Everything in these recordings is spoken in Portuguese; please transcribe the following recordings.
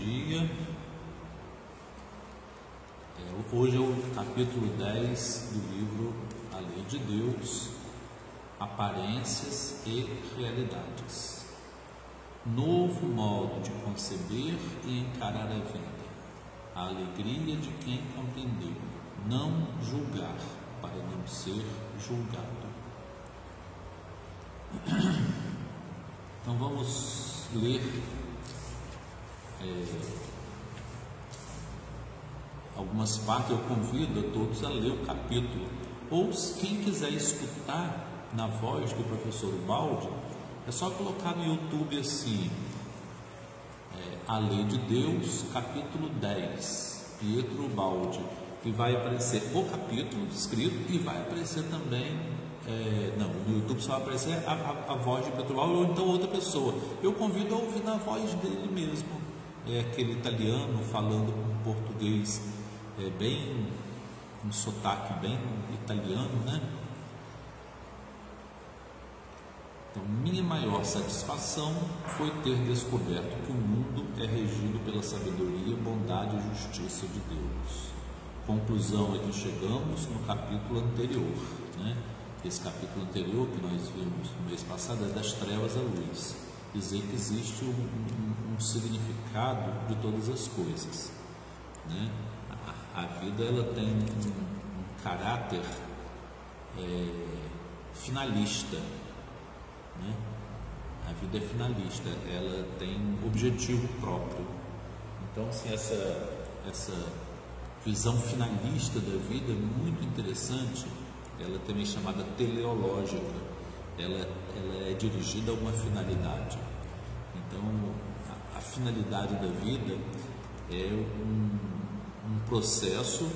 dia. Hoje é o capítulo 10 do livro A Lei de Deus, Aparências e Realidades. Novo modo de conceber e encarar a vida. A alegria de quem compreendeu. Não julgar, para não ser julgado. Então vamos ler algumas partes. Eu convido a todos a ler o capítulo, ou quem quiser escutar na voz do professor Ubaldi, é só colocar no YouTube assim, A Lei de Deus, capítulo 10, Pietro Ubaldi, e vai aparecer o capítulo escrito e vai aparecer também, no YouTube só vai aparecer a voz de Pietro Ubaldi, ou então outra pessoa. Eu convido a ouvir na voz dele mesmo, aquele italiano falando com português, bem, um sotaque bem italiano, né? Então, minha maior satisfação foi ter descoberto que o mundo é regido pela sabedoria, bondade e justiça de Deus. Conclusão é que chegamos no capítulo anterior, né? Esse capítulo anterior que nós vimos no mês passado é das trevas à luz. Dizer que existe um significado de todas as coisas, né? A vida ela tem um caráter finalista, né? A vida é finalista, ela tem um objetivo próprio. Então, assim, essa visão finalista da vida é muito interessante. Ela também é chamada teleológica. Ela é dirigida a uma finalidade. Então, a finalidade da vida é um processo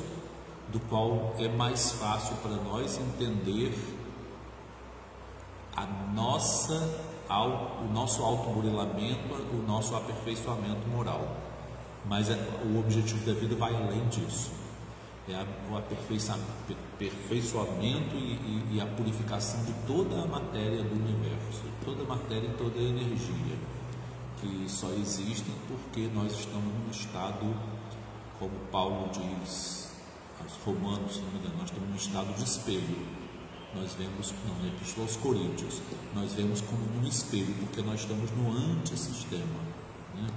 do qual é mais fácil para nós entender o nosso autoburilamento, o nosso aperfeiçoamento moral. Mas o objetivo da vida vai além disso. É o aperfeiçoamento e a purificação de toda a matéria do universo, toda a matéria e toda a energia, que só existem porque nós estamos num estado, como Paulo diz aos Romanos, se não me engano, nós estamos num estado de espelho. Nós vemos, na Epístola aos Coríntios, nós vemos como num espelho, porque nós estamos no antissistema, né?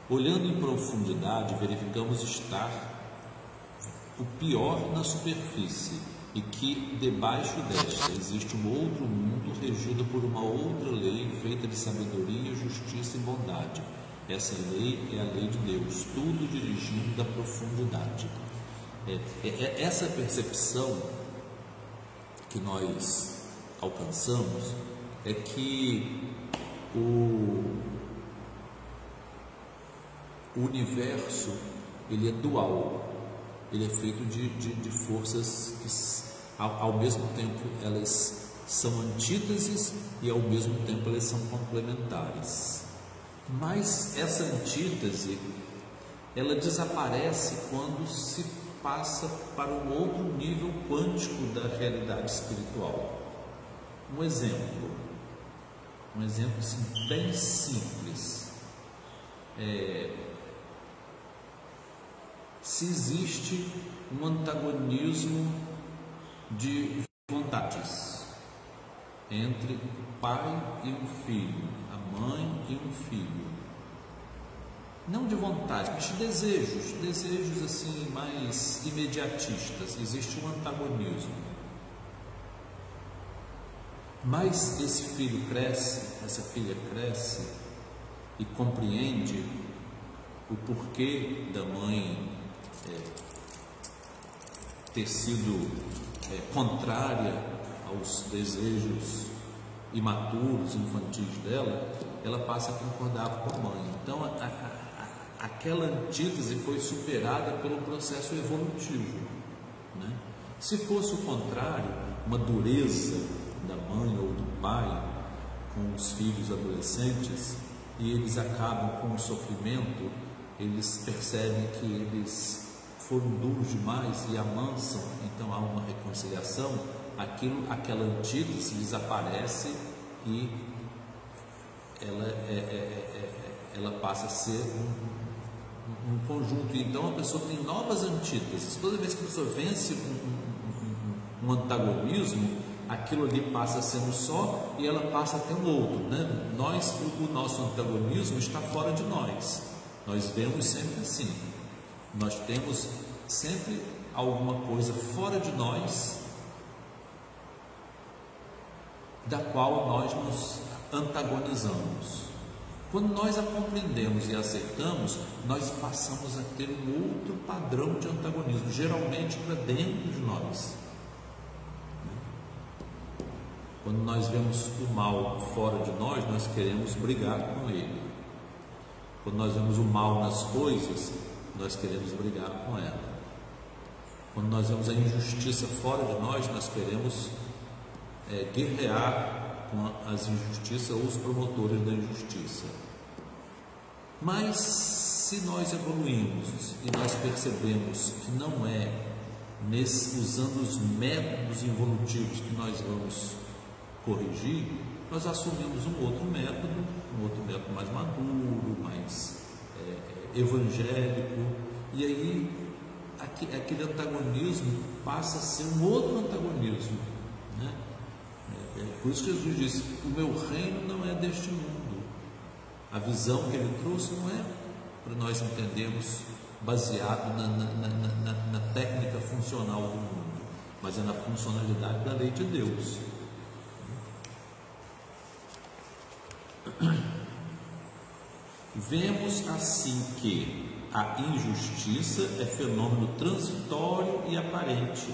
Olhando em profundidade, verificamos estar o pior na superfície e que debaixo desta existe um outro mundo regido por uma outra lei feita de sabedoria, justiça e bondade. Essa lei é a lei de Deus, tudo dirigindo da profundidade. Essa percepção que nós alcançamos é que o universo ele é dual, ele é feito de forças que ao mesmo tempo elas são antíteses e ao mesmo tempo elas são complementares. Mas essa antítese ela desaparece quando se passa para um outro nível quântico da realidade espiritual. Um exemplo assim, bem simples. Se existe um antagonismo de vontades entre o pai e um filho, a mãe e um filho, não de vontade, mas de desejos assim mais imediatistas, existe um antagonismo. Mas esse filho cresce, essa filha cresce e compreende o porquê da mãe ter sido contrária aos desejos imaturos, infantis dela, ela passa a concordar com a mãe. Então, aquela antítese foi superada pelo processo evolutivo, né? Se fosse o contrário, uma dureza da mãe ou do pai com os filhos adolescentes, e eles acabam com o sofrimento, eles percebem que eles foram duros demais e amansam, então há uma reconciliação, aquela antítese desaparece e ela passa a ser um conjunto. Então a pessoa tem novas antíteses. Toda vez que a pessoa vence um antagonismo, aquilo ali passa a ser um só e ela passa a ter um outro, né? O nosso antagonismo está fora de nós. Nós vemos sempre assim. Nós temos sempre alguma coisa fora de nós da qual nós nos antagonizamos. Quando nós a compreendemos e aceitamos, nós passamos a ter um outro padrão de antagonismo, geralmente para dentro de nós. Quando nós vemos o mal fora de nós, nós queremos brigar com ele. Quando nós vemos o mal nas coisas, nós queremos brigar com ela. Quando nós vemos a injustiça fora de nós queremos guerrear com as injustiças ou os promotores da injustiça. Mas se nós evoluímos e nós percebemos que não é usando os métodos evolutivos que nós vamos corrigir, nós assumimos um outro método mais maduro, mais evangélico, e aí aquele antagonismo passa a ser um outro antagonismo, né? Por isso que Jesus disse: o meu reino não é deste mundo. A visão que ele trouxe não é para nós entendermos baseado na técnica funcional do mundo, mas é na funcionalidade da lei de Deus. Vemos assim que a injustiça é fenômeno transitório e aparente.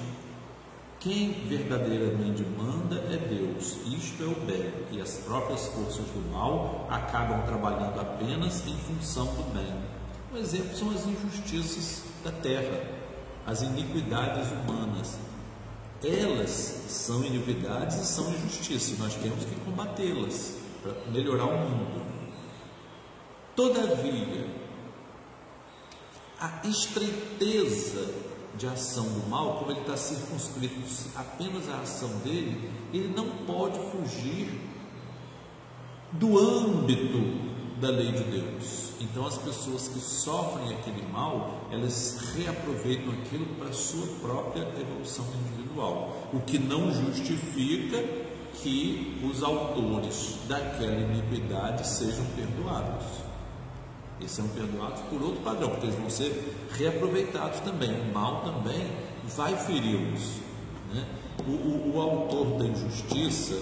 Quem verdadeiramente manda é Deus, isto é o bem, e as próprias forças do mal acabam trabalhando apenas em função do bem. Um exemplo são as injustiças da terra, as iniquidades humanas. Elas são iniquidades e são injustiças, nós temos que combatê-las para melhorar o mundo. Todavia, a estreiteza de ação do mal, como ele está circunscrito apenas à ação dele, ele não pode fugir do âmbito da lei de Deus. Então as pessoas que sofrem aquele mal, elas reaproveitam aquilo para a sua própria evolução individual, o que não justifica que os autores daquela iniquidade sejam perdoados. Eles são perdoados por outro padrão, porque eles vão ser reaproveitados também. O mal também vai feri-los, né? O autor da injustiça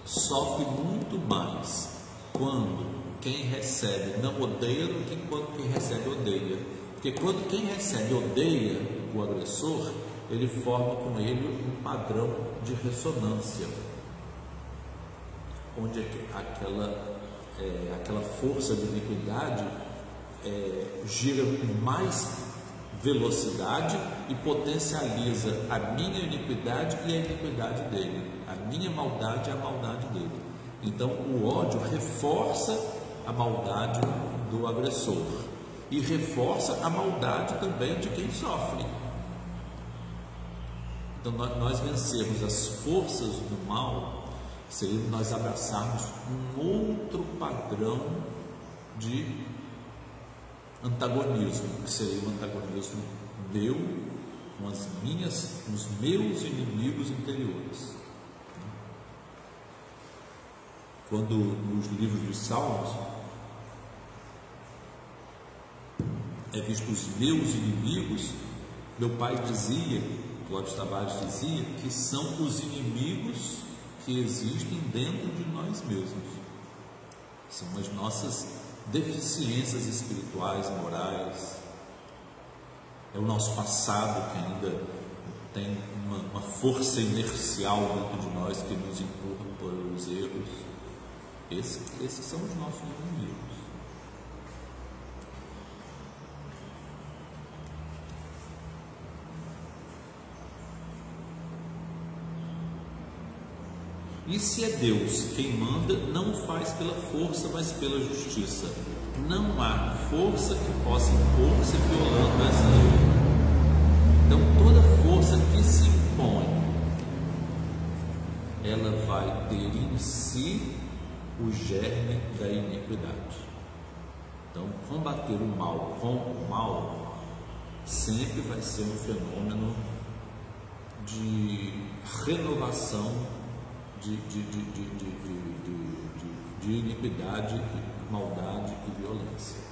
sofre muito mais quando quem recebe não odeia do que quando quem recebe odeia. Porque quando quem recebe odeia o agressor, ele forma com ele um padrão de ressonância, onde aquela força de iniquidade gira com mais velocidade e potencializa a minha iniquidade e a iniquidade dele, a minha maldade e a maldade dele. Então o ódio reforça a maldade do agressor e reforça a maldade também de quem sofre. Então nós vencermos as forças do mal seria nós abraçarmos um outro padrão de antagonismo, que seria um antagonismo meu com os meus inimigos interiores. Quando nos livros dos Salmos é visto os meus inimigos, meu pai dizia, Cláudio Tavares dizia, que são os inimigos que existem dentro de nós mesmos. São as nossas deficiências espirituais, morais, é o nosso passado que ainda tem uma força inercial dentro de nós que nos empurra para os erros. Esses são os nossos inimigos. E se é Deus quem manda, não faz pela força, mas pela justiça. Não há força que possa impor-se violando essa lei. Então toda força que se impõe, ela vai ter em si o germe da iniquidade. Então, combater o mal com o mal sempre vai ser um fenômeno de renovação de iniquidade, maldade e violência.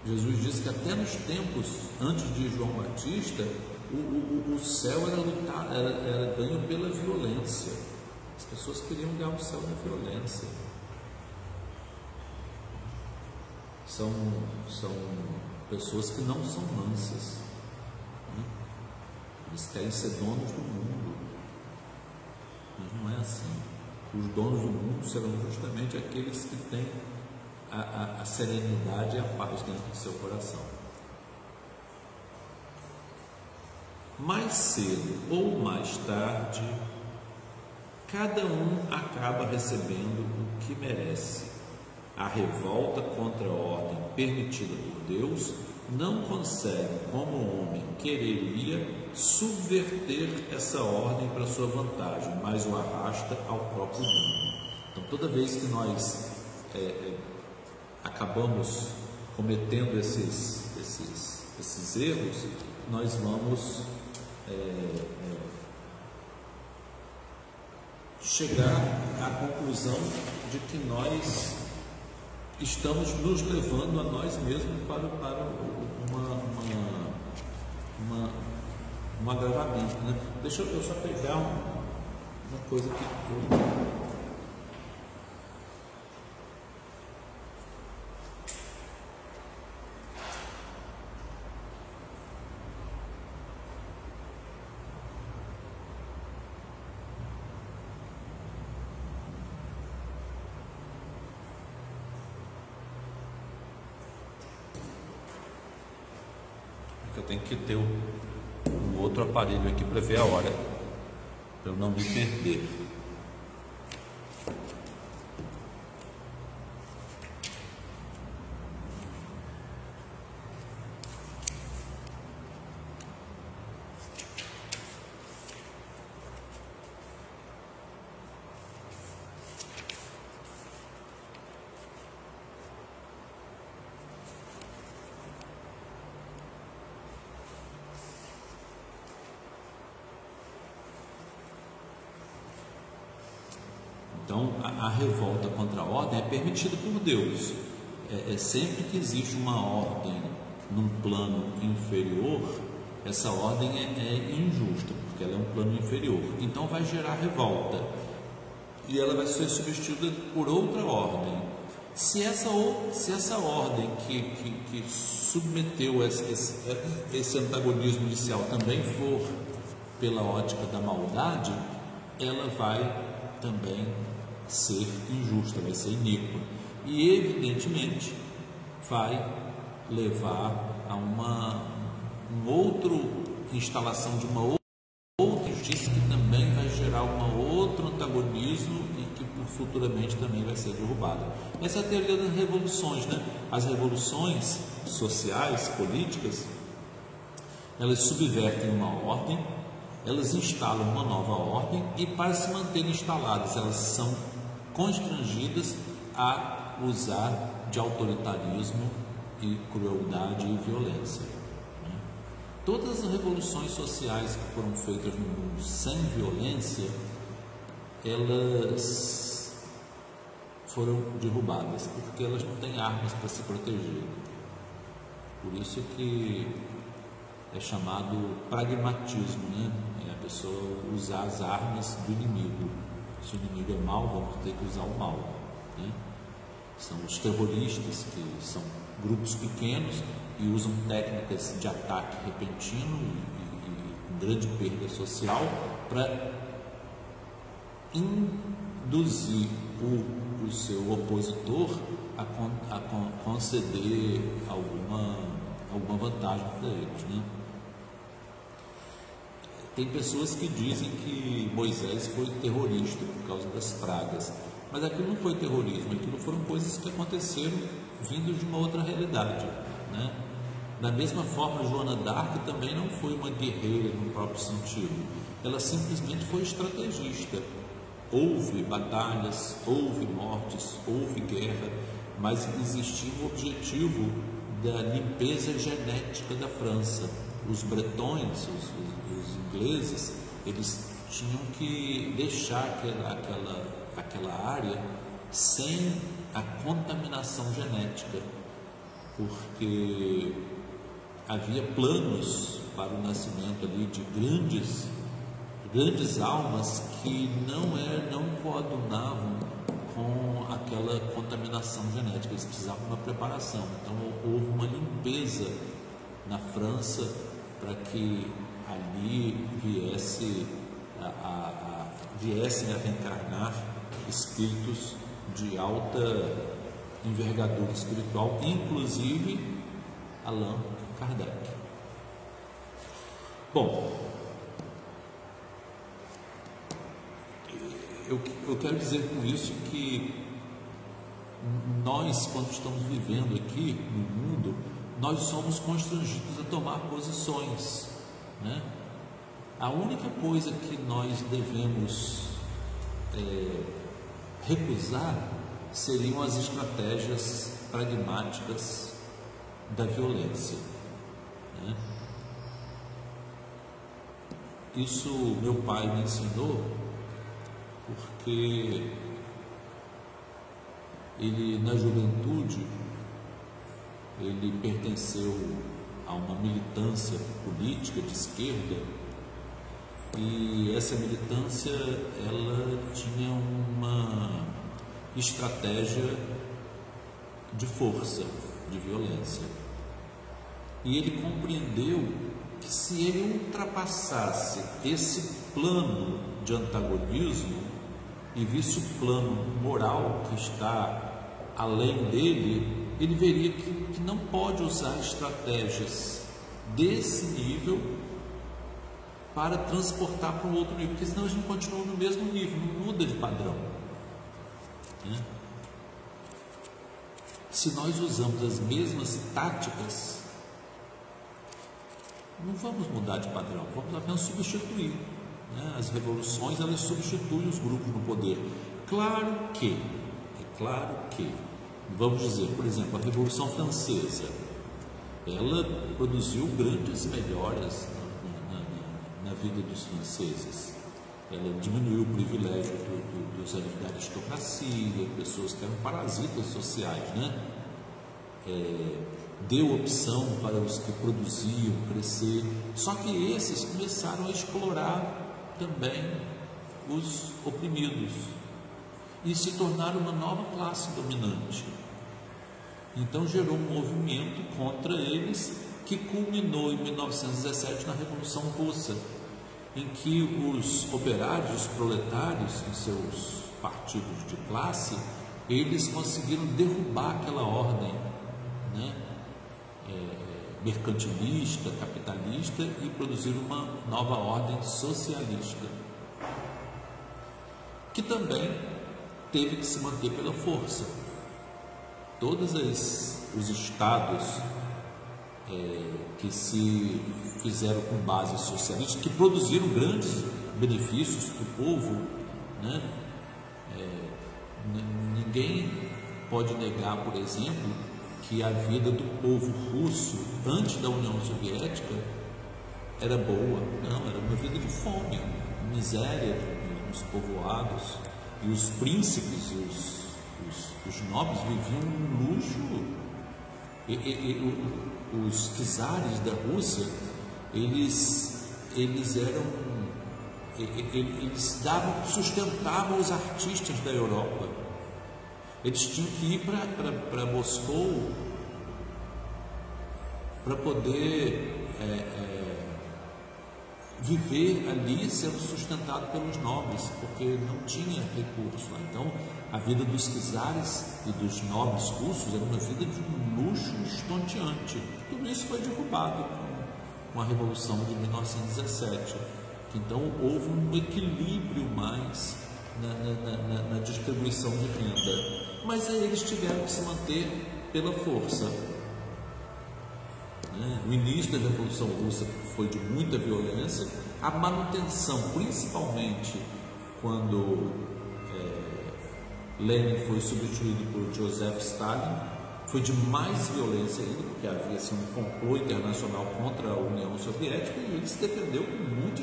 Jesus disse que até nos tempos antes de João Batista, o céu era ganho pela violência. As pessoas queriam ganhar o céu na violência. São pessoas que não são mansas, né? Eles querem ser donos do mundo, mas não é assim. Os donos do mundo serão justamente aqueles que têm a serenidade e a paz dentro do seu coração. Mais cedo ou mais tarde, cada um acaba recebendo o que merece. A revolta contra a ordem permitida por Deus não consegue, como o homem quereria, subverter essa ordem para sua vantagem, mas o arrasta ao próprio mundo. Então, toda vez que nós acabamos cometendo esses erros, nós vamos chegar à conclusão de que nós estamos nos levando a nós mesmos para um agravamento, né? Deixa eu só pegar uma coisa que eu tenho que ter um outro aparelho aqui para ver a hora, para eu não me perder. Então, a revolta contra a ordem é permitida por Deus. Sempre que existe uma ordem num plano inferior, essa ordem é injusta, porque ela é um plano inferior. Então, vai gerar revolta e ela vai ser substituída por outra ordem. Se essa ordem que submeteu esse antagonismo inicial também for pela ótica da maldade, ela vai também ser injusta, vai ser iníqua, e evidentemente vai levar a uma outra instalação de uma outra justiça que também vai gerar um outro antagonismo e que futuramente também vai ser derrubada. Essa é a teoria das revoluções, né? As revoluções sociais, políticas, elas subvertem uma ordem, elas instalam uma nova ordem e, para se manterem instaladas, elas são constrangidas a usar de autoritarismo e crueldade e violência. Todas as revoluções sociais que foram feitas no mundo sem violência, elas foram derrubadas, porque elas não têm armas para se proteger. Por isso que é chamado pragmatismo, né? É a pessoa usar as armas do inimigo. Se o inimigo é mau, vamos ter que usar o mal, né? São os terroristas, que são grupos pequenos e usam técnicas de ataque repentino e com grande perda social para induzir o seu opositor a conceder alguma vantagem para eles, né? Tem pessoas que dizem que Moisés foi terrorista por causa das pragas, mas aquilo não foi terrorismo, aquilo foram coisas que aconteceram vindos de uma outra realidade, né? Da mesma forma, Joana d'Arc também não foi uma guerreira no próprio sentido, ela simplesmente foi estrategista. Houve batalhas, houve mortes, houve guerra, mas existia um objetivo da limpeza genética da França. Os bretões, os ingleses, eles tinham que deixar aquela área sem a contaminação genética, porque havia planos para o nascimento ali de grandes almas que não coadunavam com aquela contaminação genética, eles precisavam de uma preparação. Então houve uma limpeza na França para que ali viessem a reencarnar espíritos de alta envergadura espiritual, inclusive Allan Kardec. Bom, eu quero dizer com isso que nós, quando estamos vivendo aqui no mundo, nós somos constrangidos a tomar posições, né? A única coisa que nós devemos recusar seriam as estratégias pragmáticas da violência, né? Isso meu pai me ensinou, porque ele, na juventude, ele pertenceu a uma militância política de esquerda, e essa militância ela tinha uma estratégia de força, de violência, e ele compreendeu que se ele ultrapassasse esse plano de antagonismo e visse o plano moral que está além dele, ele veria que não pode usar estratégias desse nível para transportar para um outro nível, porque senão a gente continua no mesmo nível, não muda de padrão, né? Se nós usamos as mesmas táticas, não vamos mudar de padrão, vamos apenas substituir, né? As revoluções, elas substituem os grupos no poder. Claro que, vamos dizer, por exemplo, a Revolução Francesa, ela produziu grandes melhoras na vida dos franceses. Ela diminuiu o privilégio da aristocracia, pessoas que eram parasitas sociais, né? Deu opção para os que produziam crescer, só que esses começaram a explorar também os oprimidos e se tornaram uma nova classe dominante. Então gerou um movimento contra eles que culminou em 1917 na Revolução Russa, em que os operários, os proletários, em seus partidos de classe, eles conseguiram derrubar aquela ordem, né? Mercantilista, capitalista, e produzir uma nova ordem socialista, que também teve que se manter pela força. Todos os estados que se fizeram com base socialista, que produziram grandes benefícios para o povo, né? Ninguém pode negar, por exemplo, que a vida do povo russo antes da União Soviética era boa. Não, era uma vida de fome, miséria nos povoados, e os príncipes, os nobres viviam um luxo. Os czares da Rússia, eles sustentavam os artistas da Europa. Eles tinham que ir para Moscou para poder viver ali, sendo sustentado pelos nobres, porque não tinha recurso lá. Então, a vida dos czares e dos nobres russos era uma vida de um luxo estonteante. Tudo isso foi derrubado com a Revolução de 1917. Então, houve um equilíbrio mais na distribuição de renda. Mas aí eles tiveram que se manter pela força. né? O início da Revolução Russa foi de muita violência, a manutenção, principalmente quando Lenin foi substituído por Joseph Stalin, foi de mais violência ainda, porque havia assim, um complô internacional contra a União Soviética e ele se defendeu com muita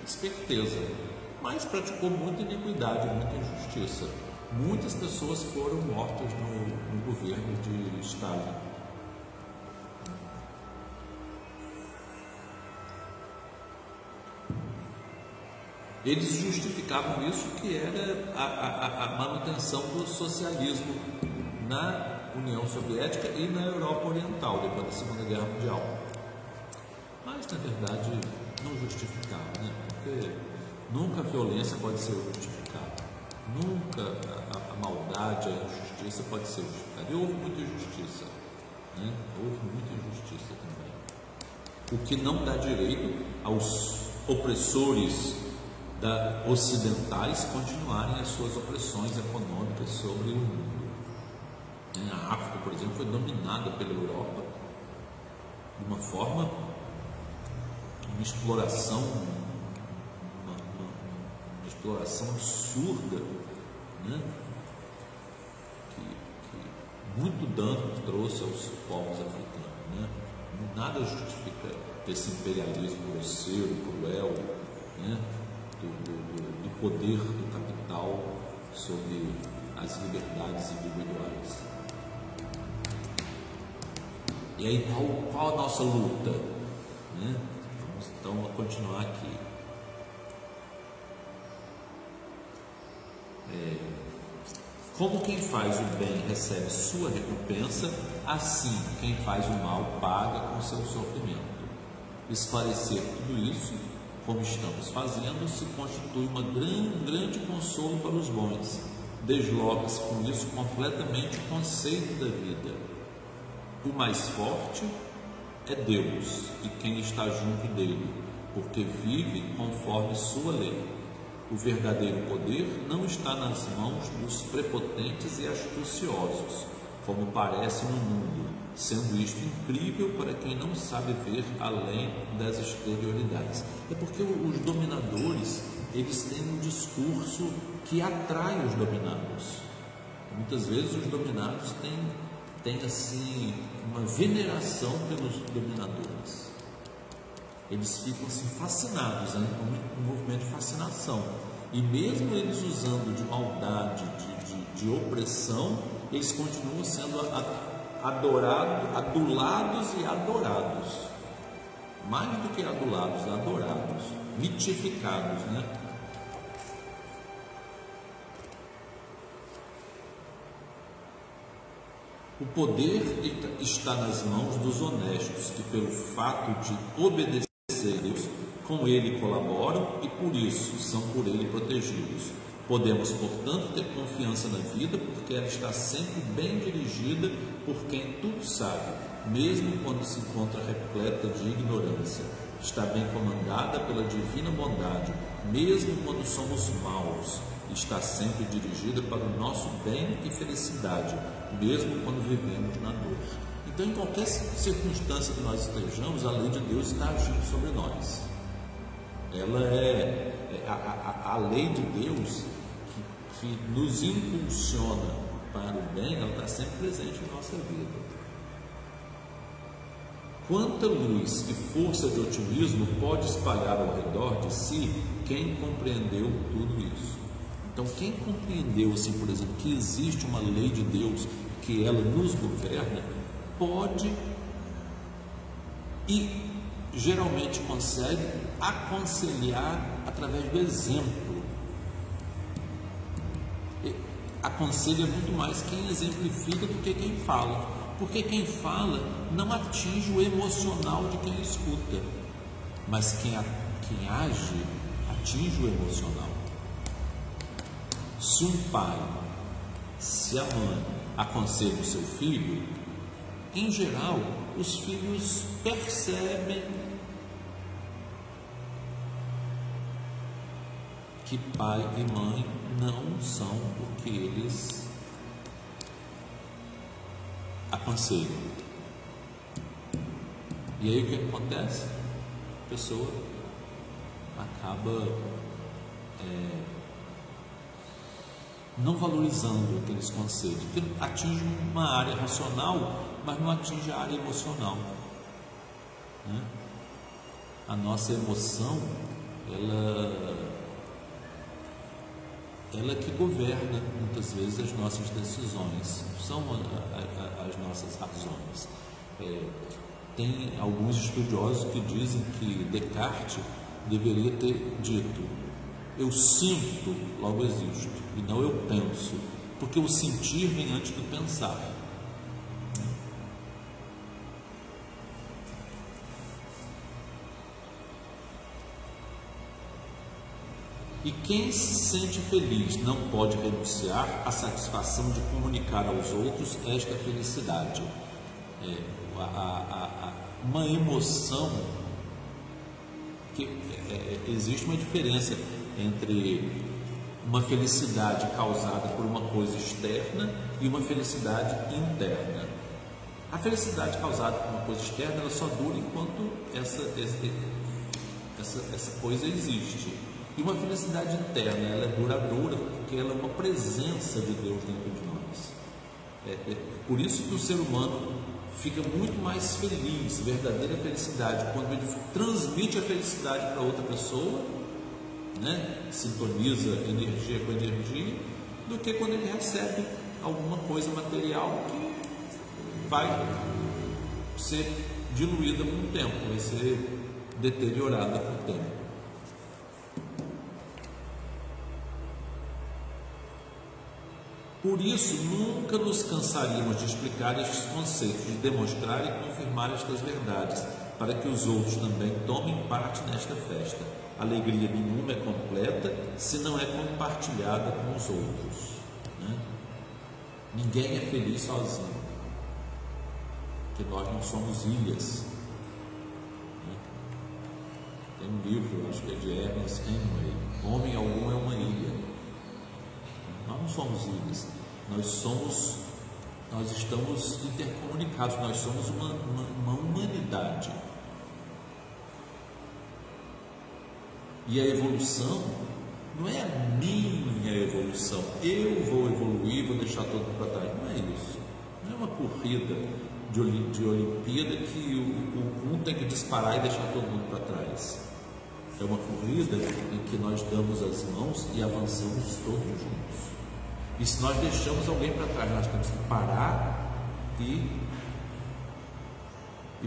esperteza, mas praticou muita iniquidade, muita injustiça. Muitas pessoas foram mortas no governo de Stalin. Eles justificavam isso, que era a manutenção do socialismo na União Soviética e na Europa Oriental, depois da Segunda Guerra Mundial. Mas, na verdade, não justificava, né? Porque nunca a violência pode ser justificada, nunca a maldade, a injustiça pode ser justificada. E houve muita injustiça, né? Houve muita injustiça também. O que não dá direito aos opressores ocidentais continuarem as suas opressões econômicas sobre o mundo. A África, por exemplo, foi dominada pela Europa de uma forma, uma exploração absurda, né? que muito dano trouxe aos povos africanos, né? Nada justifica esse imperialismo grosseiro, cruel, né? do poder do capital sobre as liberdades individuais. E aí, qual a nossa luta? Né? Vamos então continuar aqui. Como quem faz o bem recebe sua recompensa, assim quem faz o mal paga com seu sofrimento. Esclarecer tudo isso, como estamos fazendo, se constitui um grande consolo para os bons. Desloca-se com isso completamente o conceito da vida. O mais forte é Deus e quem está junto dele, porque vive conforme sua lei. O verdadeiro poder não está nas mãos dos prepotentes e astuciosos, como parece no mundo, sendo isto incrível para quem não sabe ver além das exterioridades. É porque os dominadores, eles têm um discurso que atrai os dominados. Muitas vezes os dominados têm assim uma veneração pelos dominadores. Eles ficam assim fascinados, né? Um movimento de fascinação. E mesmo eles usando de maldade, de opressão, eles continuam sendo adulados e adorados. Mais do que adulados, adorados, mitificados, né? O poder está nas mãos dos honestos, que pelo fato de obedecer a Deus, com ele colaboram e por isso são por ele protegidos. Podemos, portanto, ter confiança na vida, porque ela está sempre bem dirigida por quem tudo sabe, mesmo quando se encontra repleta de ignorância. Está bem comandada pela divina bondade, mesmo quando somos maus. Está sempre dirigida para o nosso bem e felicidade, mesmo quando vivemos na dor. Então, em qualquer circunstância que nós estejamos, a lei de Deus está agindo sobre nós. Ela é a lei de Deus que nos impulsiona para o bem, ela está sempre presente em nossa vida. Quanta luz e força de otimismo pode espalhar ao redor de si quem compreendeu tudo isso? Então, quem compreendeu, assim, por exemplo, que existe uma lei de Deus, que ela nos governa, pode e geralmente consegue aconselhar através do exemplo. Aconselha muito mais quem exemplifica do que quem fala, porque quem fala não atinge o emocional de quem escuta, mas quem age atinge o emocional. Se um pai, se a mãe aconselha o seu filho, em geral, os filhos percebem que pai e mãe não são o que eles aconselham. E aí o que acontece? A pessoa acaba não valorizando aqueles conceitos, porque atinge uma área racional, mas não atinge a área emocional, né? A nossa emoção, ela que governa muitas vezes as nossas decisões, são as nossas razões. Tem alguns estudiosos que dizem que Descartes deveria ter dito: eu sinto, logo existo, e não eu penso, porque o sentir vem antes do pensar. E quem se sente feliz não pode renunciar à satisfação de comunicar aos outros esta felicidade. Uma emoção, que existe uma diferença entre uma felicidade causada por uma coisa externa e uma felicidade interna. A felicidade causada por uma coisa externa, ela só dura enquanto essa coisa existe. E uma felicidade interna, ela é duradoura porque ela é uma presença de Deus dentro de nós. Por isso que o ser humano fica muito mais feliz, verdadeira felicidade, quando ele transmite a felicidade para outra pessoa, né? Sintoniza energia com energia, do que quando ele recebe alguma coisa material que vai ser diluída com o tempo, vai ser deteriorada com o tempo. Por isso, nunca nos cansaríamos de explicar estes conceitos, de demonstrar e confirmar estas verdades, para que os outros também tomem parte nesta festa. Alegria nenhuma é completa se não é compartilhada com os outros, né? Ninguém é feliz sozinho, porque nós não somos ilhas, né? Tem um livro, acho que é de Ernest Hemingway, Homem Algum é uma Ilha. Nós não somos ilhas, nós estamos intercomunicados, nós somos uma humanidade. E a evolução não é a minha evolução, eu vou evoluir, vou deixar todo mundo para trás. Não é isso, não é uma corrida de Olimpíada que um tem que disparar e deixar todo mundo para trás. É uma corrida em que nós damos as mãos e avançamos todos juntos. E se nós deixamos alguém para trás, nós temos que parar e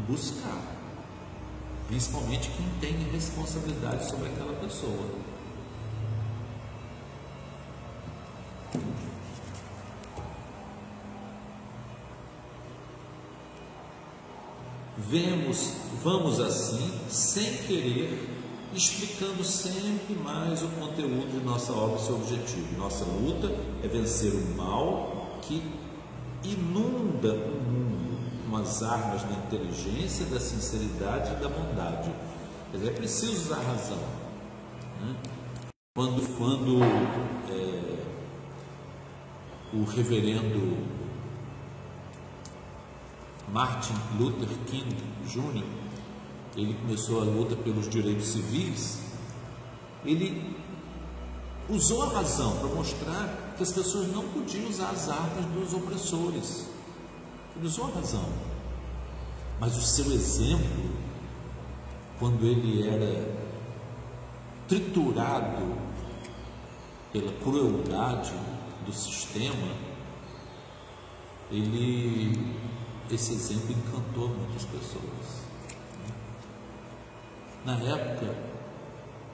buscar, principalmente quem tem responsabilidade sobre aquela pessoa. Vamos assim, sem querer, explicando sempre mais o conteúdo de nossa obra e seu objetivo. Nossa luta é vencer o mal que inunda o mundo com as armas da inteligência, da sinceridade e da bondade. Quer dizer, é preciso usar a razão, né? Quando o reverendo Martin Luther King Jr., ele começou a luta pelos direitos civis, ele usou a razão para mostrar que as pessoas não podiam usar as armas dos opressores. Ele usou a razão, mas o seu exemplo, quando ele era triturado pela crueldade do sistema, esse exemplo encantou muitas pessoas. Na época,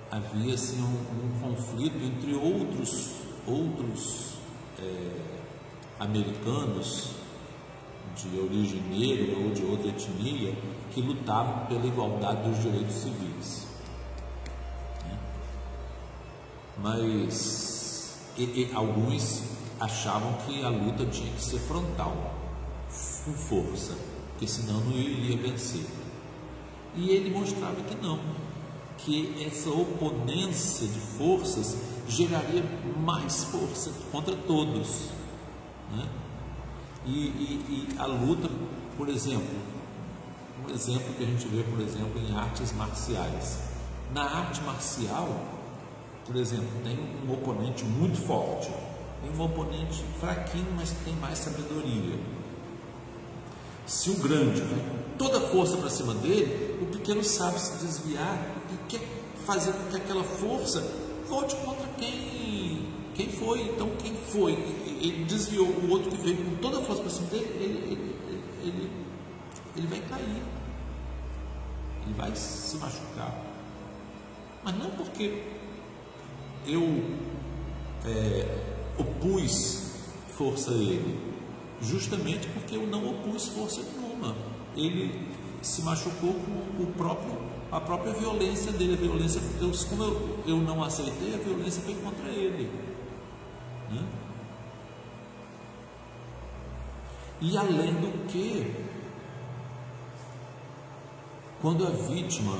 havia assim, um conflito entre outros americanos de origem negra ou de outra etnia que lutavam pela igualdade dos direitos civis, né? Mas alguns achavam que a luta tinha que ser frontal, com força, porque senão não iria vencer. E ele mostrava que não, que essa oponência de forças geraria mais força contra todos, né? E a luta, por exemplo, um exemplo que a gente vê, por exemplo, em artes marciais. Na arte marcial, por exemplo, tem um oponente muito forte, tem um oponente fraquinho, mas que tem mais sabedoria. Se o grande vai com toda a força para cima dele, o pequeno sabe se desviar e quer fazer com que aquela força volte contra quem foi. Então, quem foi, ele desviou, o outro que veio com toda a força para cima dele, ele vai cair, ele vai se machucar. Mas não porque eu opus força a ele, justamente porque eu não opus força nenhuma. Ele se machucou com a própria violência dele. A violência, como eu não aceitei, a violência foi contra ele, né? E além do que, quando a vítima,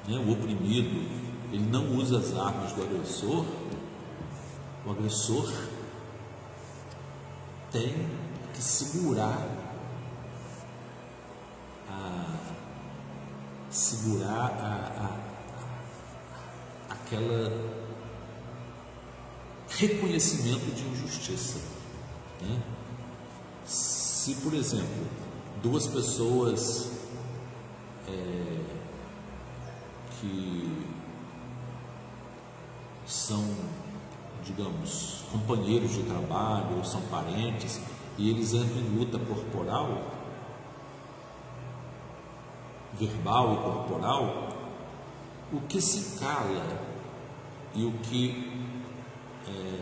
né, o oprimido, ele não usa as armas do agressor, o agressor tem que segurar aquela reconhecimento de injustiça, né? Se, por exemplo, duas pessoas que são, digamos, companheiros de trabalho ou são parentes e eles entram em luta corporal, verbal e corporal, o que se cala e o que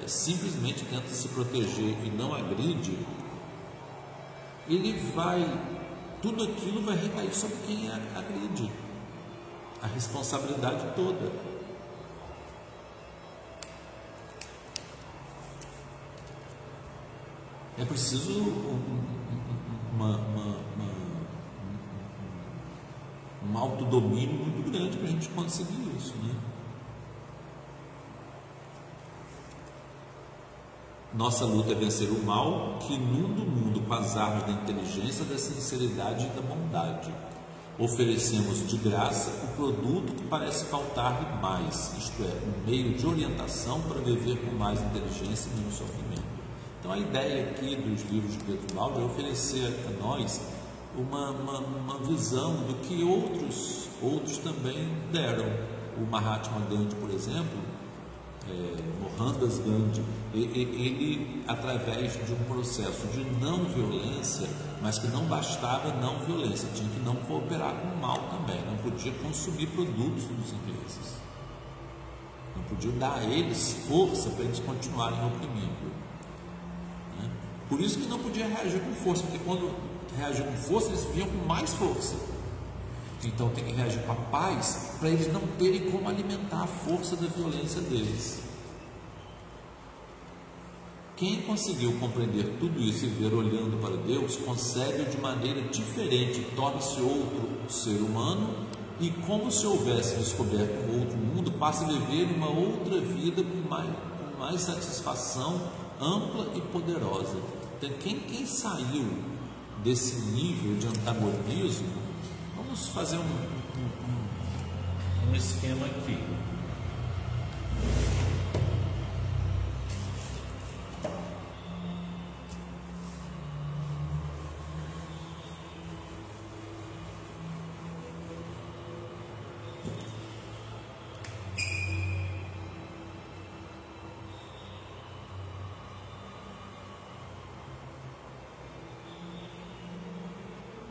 simplesmente tenta se proteger e não agride, tudo aquilo vai recair sobre quem agride, a responsabilidade toda. É preciso um autodomínio muito grande para a gente conseguir isso, né? Nossa luta é vencer o mal que inunda o mundo com as armas da inteligência, da sinceridade e da bondade. Oferecemos de graça o produto que parece faltar mais, isto é, um meio de orientação para viver com mais inteligência e menos sofrimento. Então a ideia aqui dos livros de Pedro Baldi é oferecer a nós uma visão do que outros também deram. O Mahatma Gandhi, por exemplo, Mohandas Gandhi, ele, através de um processo de não violência, mas que não bastava não violência, tinha que não cooperar com o mal também, não podia consumir produtos dos ingleses, não podia dar a eles força para eles continuarem oprimindo, né? Por isso que não podia reagir com força, porque quando reagir com força, eles vinham com mais força. Então tem que reagir com a paz para eles não terem como alimentar a força da violência deles. Quem conseguiu compreender tudo isso e ver olhando para Deus, consegue de maneira diferente, torna-se outro ser humano e, como se houvesse descoberto um outro mundo, passa a viver uma outra vida com mais satisfação ampla e poderosa. Então quem saiu desse nível de antagonismo, vamos fazer um esquema aqui.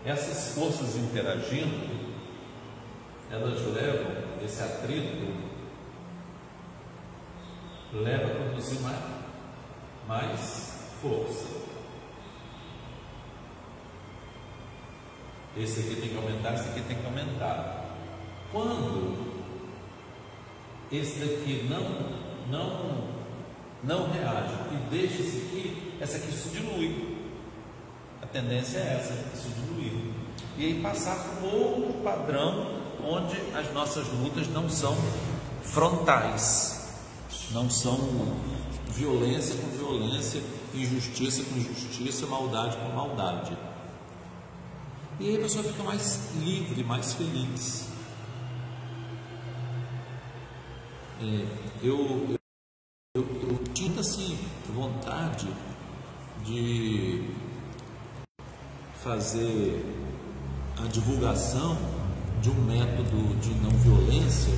Essas forças interagindo, elas levam, esse atrito leva a produzir mais força. Esse aqui tem que aumentar, esse aqui tem que aumentar. Quando esse daqui não reage e deixa esse aqui, essa aqui se dilui. A tendência é essa, se diluir. E aí passar para outro padrão, onde as nossas lutas não são frontais, não são violência com violência, injustiça com injustiça, maldade com maldade. E aí a pessoa fica mais livre, mais feliz. Eu tinha assim vontade de fazer a divulgação de um método de não violência,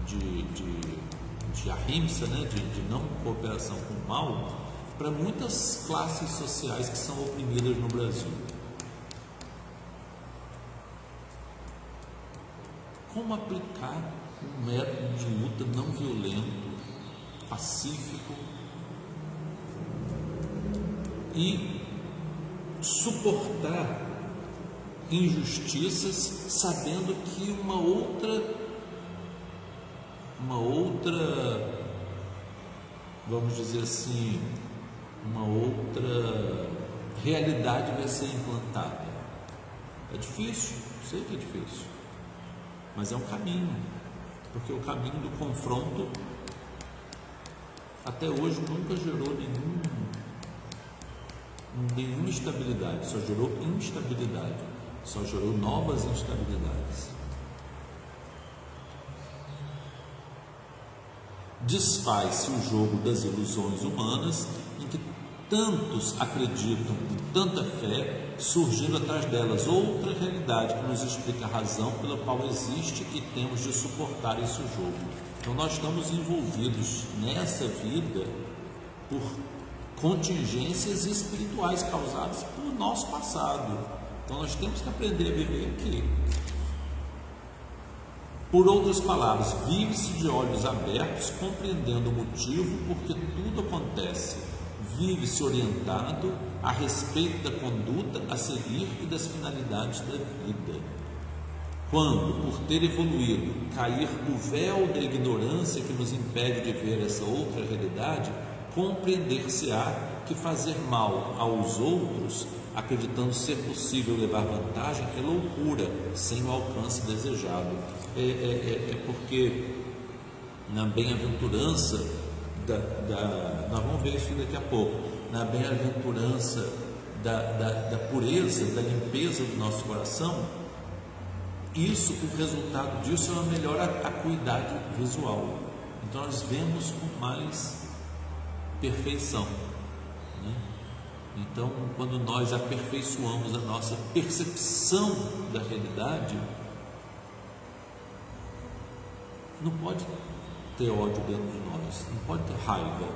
de ahimsa, né? de não cooperação com o mal, para muitas classes sociais que são oprimidas no Brasil. Como aplicar um método de luta não violento, pacífico e suportar injustiças, sabendo que uma outra, vamos dizer assim, uma outra realidade vai ser implantada. É difícil, sei que é difícil, mas é um caminho, porque o caminho do confronto até hoje nunca gerou nenhuma estabilidade, só gerou instabilidade, só gerou novas instabilidades. Desfaz-se o jogo das ilusões humanas em que tantos acreditam com tanta fé, surgindo atrás delas outra realidade que nos explica a razão pela qual existe e temos de suportar esse jogo. Então nós estamos envolvidos nessa vida por contingências espirituais causadas pelo nosso passado. Então nós temos que aprender a viver aqui. Por outras palavras, vive-se de olhos abertos, compreendendo o motivo por que tudo acontece. Vive-se orientado a respeito da conduta a seguir e das finalidades da vida. Quando, por ter evoluído, cair o véu da ignorância que nos impede de ver essa outra realidade, compreender-se-á que fazer mal aos outros, acreditando ser possível levar vantagem, é loucura, sem o alcance desejado. É porque na bem-aventurança nós vamos ver isso daqui a pouco, na bem-aventurança da pureza, da limpeza do nosso coração, o resultado disso é uma melhor acuidade visual. Então nós vemos com mais perfeição, né? Então, quando nós aperfeiçoamos a nossa percepção da realidade, não pode ter ódio dentro de nós, não pode ter raiva.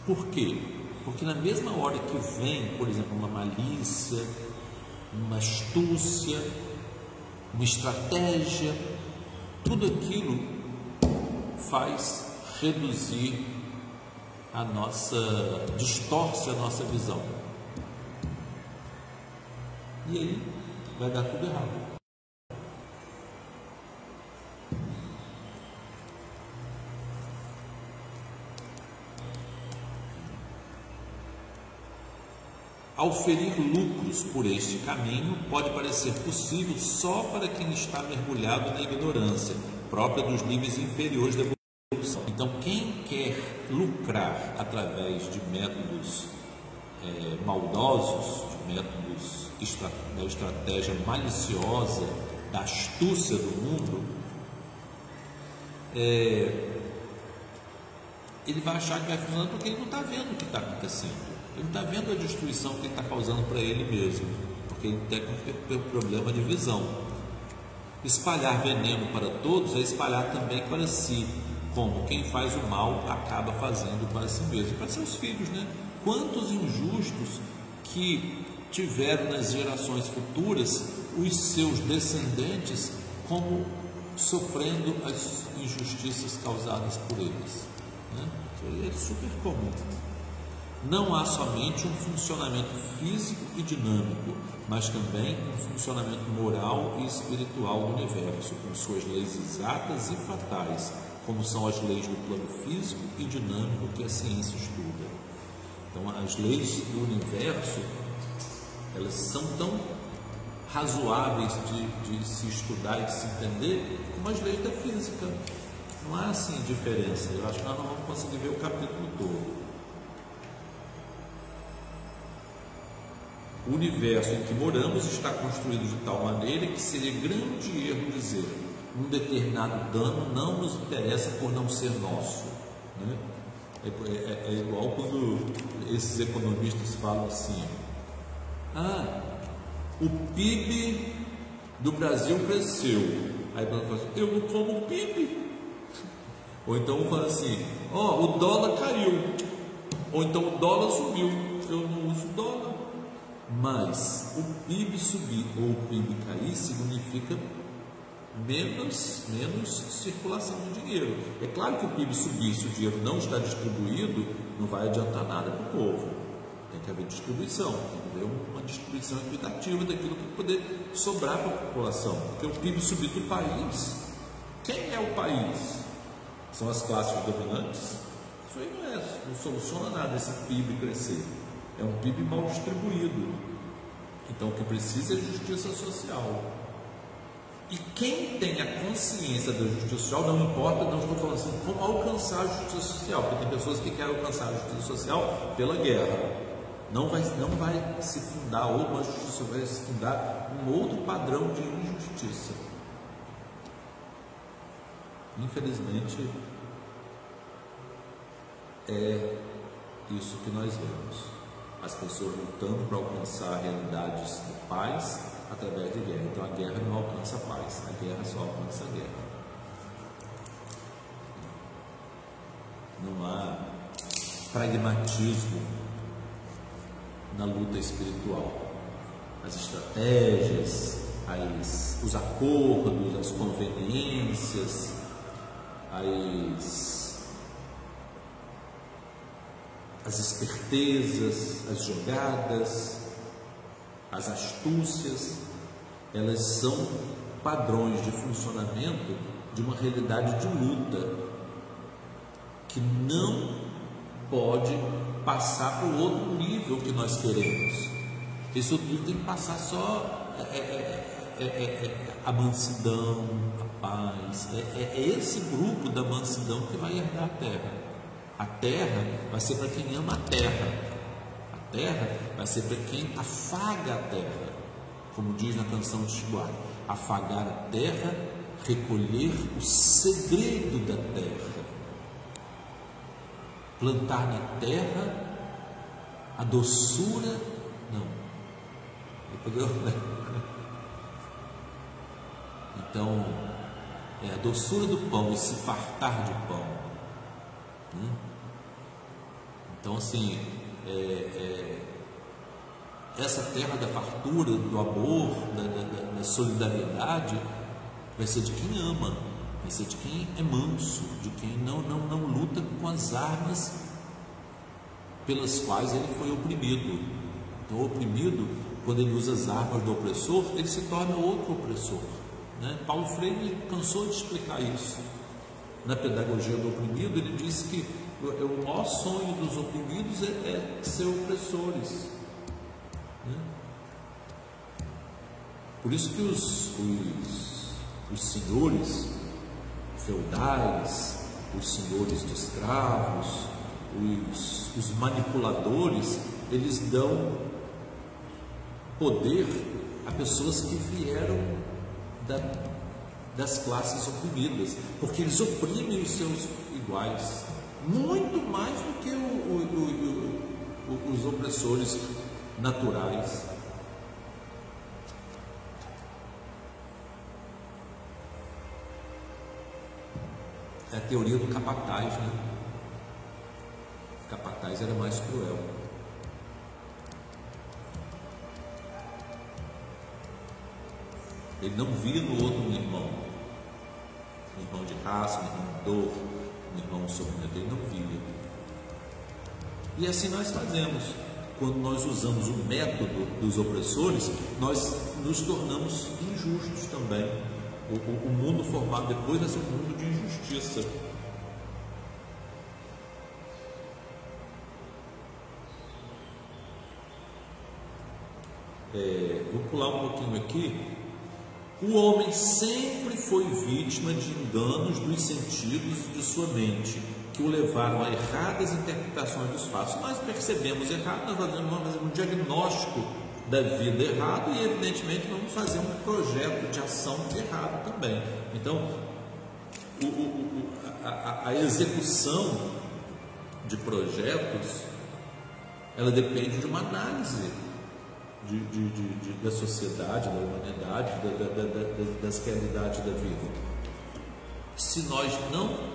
Por quê? Porque na mesma hora que vem, por exemplo, uma malícia, uma astúcia, uma estratégia, tudo aquilo faz reduzir distorce a nossa visão. E aí vai dar tudo errado. Ao ferir lucros por este caminho, pode parecer possível só para quem está mergulhado na ignorância, própria dos níveis inferiores da evolução. Então, quem quer lucrar através de métodos maldosos, de métodos da estratégia maliciosa, da astúcia do mundo, ele vai achar que vai funcionar porque ele não está vendo o que está acontecendo. Ele não está vendo a destruição que ele está causando para ele mesmo, porque ele tem um problema de visão. Espalhar veneno para todos é espalhar também para si, como quem faz o mal acaba fazendo para si mesmo, para seus filhos, né? Quantos injustos que tiveram nas gerações futuras os seus descendentes como sofrendo as injustiças causadas por eles, né? Isso é super comum. Não há somente um funcionamento físico e dinâmico, mas também um funcionamento moral e espiritual do universo, com suas leis exatas e fatais, como são as leis do plano físico e dinâmico que a ciência estuda. Então, as leis do universo, elas são tão razoáveis de se estudar e de se entender como as leis da física. Não há assim diferença. Eu acho que nós não vamos conseguir ver o capítulo todo. O universo em que moramos está construído de tal maneira que seria grande erro dizer um determinado dano não nos interessa por não ser nosso, né? É igual quando esses economistas falam assim: o PIB do Brasil cresceu. Aí fala assim: eu não como PIB. Ou então fala assim: o dólar caiu. Ou então o dólar subiu, eu não uso dólar. Mas o PIB subir ou o PIB cair significa menos circulação de dinheiro. É claro que o PIB subir, se o dinheiro não está distribuído, não vai adiantar nada para o povo. Tem que haver distribuição, tem que haver uma distribuição equitativa daquilo que poder sobrar para a população. Porque o PIB subir do país, quem é o país? São as classes dominantes? Isso aí não soluciona nada esse PIB crescer. É um PIB mal distribuído. Então o que precisa é justiça social. E quem tem a consciência da justiça social, não importa, não estou falando assim, como alcançar a justiça social, porque tem pessoas que querem alcançar a justiça social pela guerra. Não vai se fundar uma justiça, vai se fundar um outro padrão de injustiça. Infelizmente, é isso que nós vemos. As pessoas lutando para alcançar realidades de paz através de guerra. Então a guerra não alcança a paz, a guerra só alcança a guerra. Não há pragmatismo na luta espiritual. As estratégias, os acordos, as conveniências, as espertezas, as jogadas, as astúcias, elas são padrões de funcionamento de uma realidade de luta que não pode passar para o outro nível que nós queremos. Esse outro nível tem que passar só a mansidão, a paz. É esse grupo da mansidão que vai herdar a terra. A terra vai ser para quem ama a terra. A terra vai ser para quem afaga a terra. Como diz na canção de Chihuahua: afagar a terra, recolher o segredo da terra. Plantar na terra a doçura, então, a doçura do pão e se fartar de pão. Então, assim, essa terra da fartura, do amor, da solidariedade, vai ser de quem ama, vai ser de quem é manso, de quem não luta com as armas pelas quais ele foi oprimido. Então, o oprimido, quando ele usa as armas do opressor, ele se torna outro opressor, né? Paulo Freire cansou de explicar isso. Na pedagogia do oprimido, ele disse que o maior sonho dos oprimidos é ser opressores, né? Por isso que os senhores feudais, os senhores de escravos, os manipuladores, eles dão poder a pessoas que vieram das classes oprimidas, porque eles oprimem os seus iguais muito mais do que os opressores naturais. É a teoria do capataz, né? O capataz era mais cruel. Ele não via no outro um irmão de raça, um irmão de dor, um irmão de sofrimento. Ele não via. E assim nós fazemos. Quando nós usamos o método dos opressores, nós nos tornamos injustos também. O mundo formado depois vai ser um mundo de injustiça. Vou pular um pouquinho aqui. O homem sempre foi vítima de enganos dos sentidos de sua mente, que o levaram a erradas interpretações dos fatos. Nós percebemos errado, nós vamos fazer um diagnóstico da vida errado e, evidentemente, vamos fazer um projeto de ação errado também. Então, a execução de projetos, ela depende de uma análise da sociedade, da humanidade, das realidades da vida. Se nós não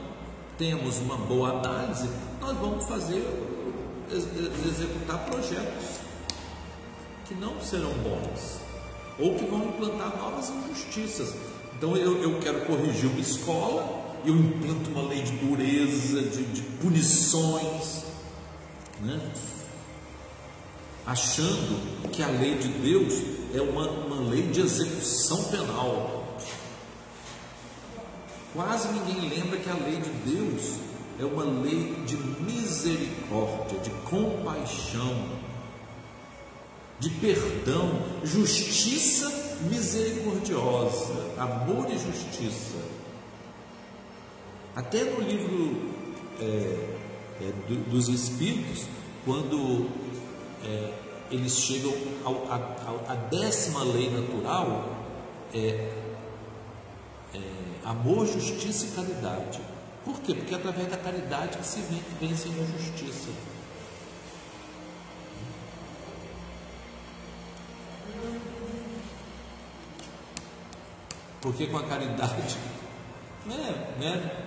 temos uma boa análise, nós vamos executar projetos que não serão bons, ou que vão implantar novas injustiças. Então eu quero corrigir uma escola, eu implanto uma lei de dureza, de punições, né? Achando que a lei de Deus é uma lei de execução penal. Quase ninguém lembra que a lei de Deus é uma lei de misericórdia, de compaixão, de perdão, justiça misericordiosa, amor e justiça. Até no livro dos Espíritos, quando eles chegam à 10ª lei natural, amor, justiça e caridade. Por quê? Porque é através da caridade que se vence a injustiça. Porque com a caridade,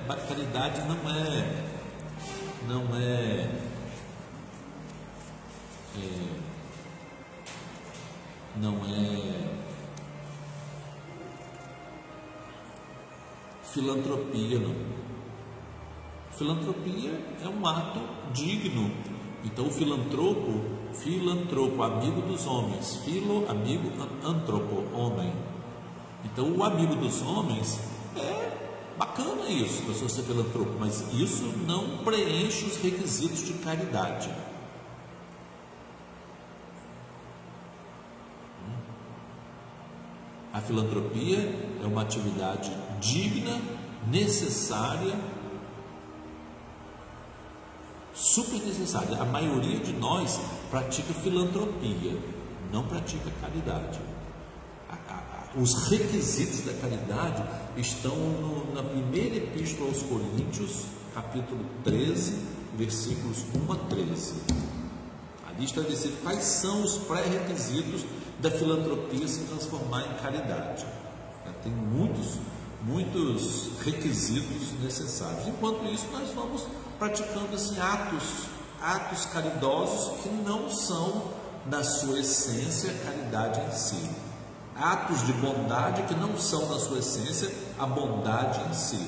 a caridade não é filantropia, não. Filantropia é um ato digno. Então o filantropo, amigo dos homens, amigo, antropo, homem. Então o amigo dos homens é bacana isso, a pessoa ser filantropo, mas isso não preenche os requisitos de caridade. A filantropia é uma atividade digna, necessária, super necessária. A maioria de nós pratica filantropia, não pratica caridade. Os requisitos da caridade estão na primeira epístola aos Coríntios, capítulo 13, versículos 1 a 13. Ali está dizendo quais são os pré-requisitos da filantropia se transformar em caridade. Tem muitos requisitos necessários. Enquanto isso, nós vamos praticando assim, atos caridosos que não são, na sua essência, caridade em si. Atos de bondade que não são, na sua essência, a bondade em si.